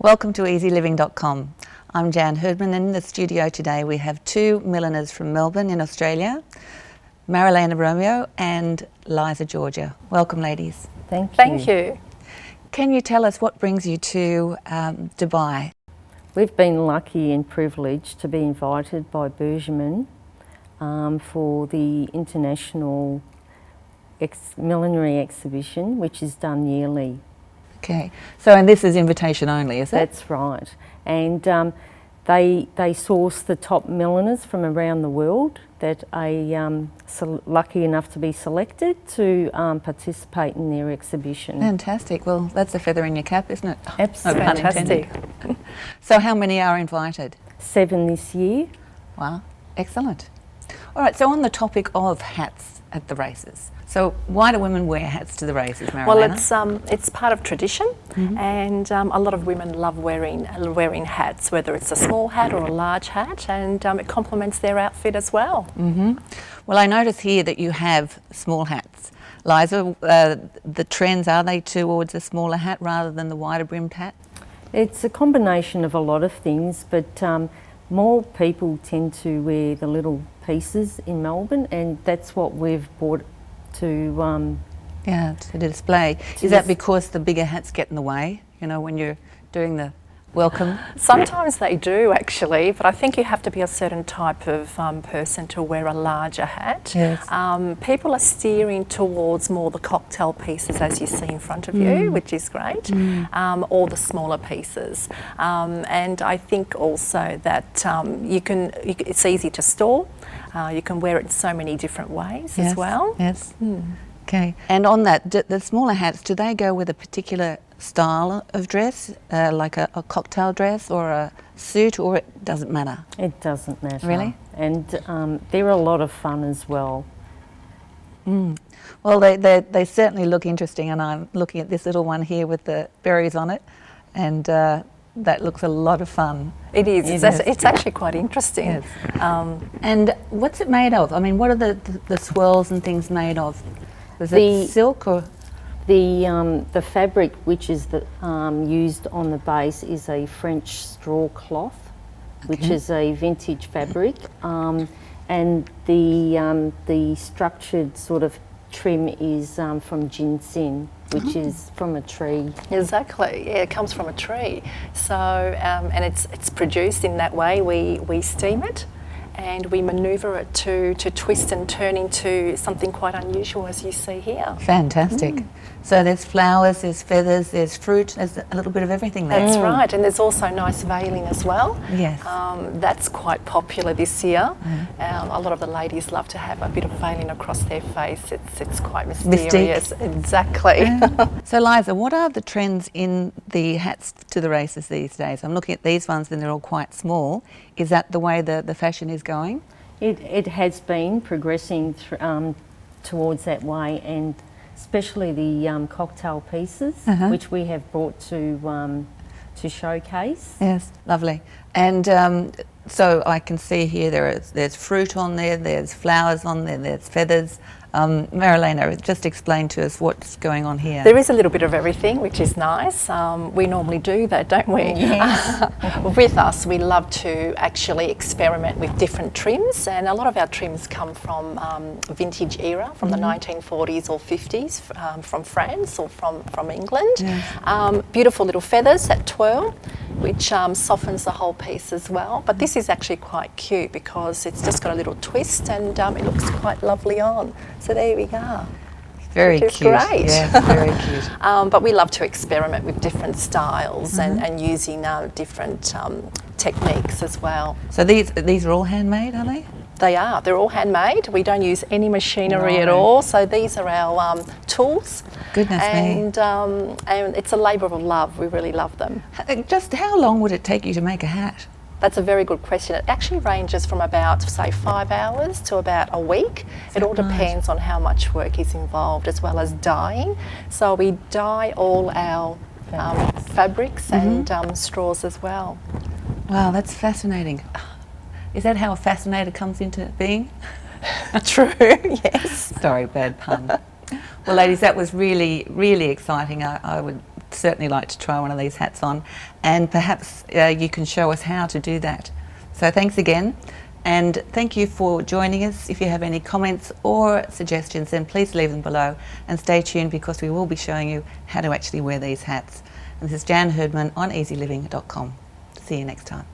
Welcome to eZeLiving.com. I'm Jan Herdman, and in the studio today we have two milliners from Melbourne in Australia, Marilena Romeo and Liza Georgia. Welcome, ladies. Thank you. Can you tell us what brings you to Dubai? We've been lucky and privileged to be invited by Bergerman for the International Millinery Exhibition, which is done yearly. Okay, so and this is invitation only, is it? That's right. And they source the top milliners from around the world that are lucky enough to be selected to participate in their exhibition. Fantastic. Well, that's a feather in your cap, isn't it? Absolutely. No pun intended. So how many are invited? 7 this year. Wow, excellent. All right, so on the topic of hats at the races, so why do women wear hats to the races, Marilena? Well, it's part of tradition, and a lot of women love wearing hats, whether it's a small hat or a large hat, and it complements their outfit as well. Well, I notice here that you have small hats. Liza, the trends, are they towards a smaller hat rather than the wider brimmed hat? It's a combination of a lot of things, but more people tend to wear the little pieces in Melbourne, and that's what we've brought to to display. Is that because the bigger hats get in the way, you know, when you're doing the welcome? Sometimes they do, actually, but I think you have to be a certain type of person to wear a larger hat. Yes. People are steering towards more the cocktail pieces, as you see in front of you, which is great, or the smaller pieces. And I think also that it's easy to store. You can wear it in so many different ways as well. Yes. Okay. And on that, the smaller hats, do they go with a particular style of dress, like a cocktail dress or a suit, or it doesn't matter? It doesn't matter. Really? And they're a lot of fun as well. Well, they certainly look interesting, and I'm looking at this little one here with the berries on it, and that looks a lot of fun. It is. It's actually quite interesting. Yes. And what's it made of? I mean, what are the swirls and things made of? Is it silk or? The fabric which is used on the base is a French straw cloth, which is a vintage fabric, and the structured sort of trim is from ginseng, which is from a tree. Exactly, yeah, it comes from a tree. So, and it's produced in that way. We steam it, and we manoeuvre it to twist and turn into something quite unusual, as you see here. Fantastic. So there's flowers, there's feathers, there's fruit, there's a little bit of everything there. That's right, and there's also nice veiling as well. Yes. That's quite popular this year. A lot of the ladies love to have a bit of veiling across their face. It's quite mysterious. Mystique. Exactly. So Liza, what are the trends in the hats to the races these days? I'm looking at these ones and they're all quite small. Is that the way the fashion is going? It has been progressing towards that way, and especially the cocktail pieces, which we have brought to showcase. Yes, lovely. And so I can see here there's fruit on there, there's flowers on there, there's feathers. Marilena, just explain to us what's going on here. There is a little bit of everything, which is nice. We normally do that, don't we? Yes. With us, we love to actually experiment with different trims, and a lot of our trims come from vintage era, from the 1940s or 50s, from France or from England. Yes. Beautiful little feathers that twirl, which softens the whole piece as well. But this is actually quite cute because it's just got a little twist, and it looks quite lovely on. So there we go. Very cute. Great. Yes, very cute. But we love to experiment with different styles and using different techniques as well. So these are all handmade, are they? They are. They're all handmade. We don't use any machinery at all. So these are our tools. Goodness me. And it's a labour of love. We really love them. Just how long would it take you to make a hat? That's a very good question. It actually ranges from about, say, 5 hours to about a week. It all depends on how much work is involved, as well as dyeing. So we dye all our fabrics and straws as well. Wow, that's fascinating. Is that how a fascinator comes into being? True, yes. Sorry, bad pun. Well, ladies, that was really, really exciting. I would certainly like to try one of these hats on, and perhaps you can show us how to do that. So thanks again, and thank you for joining us. If you have any comments or suggestions, then please leave them below, and stay tuned because we will be showing you how to actually wear these hats. And this is Jan Herdman on eZeLiving.com. See you next time.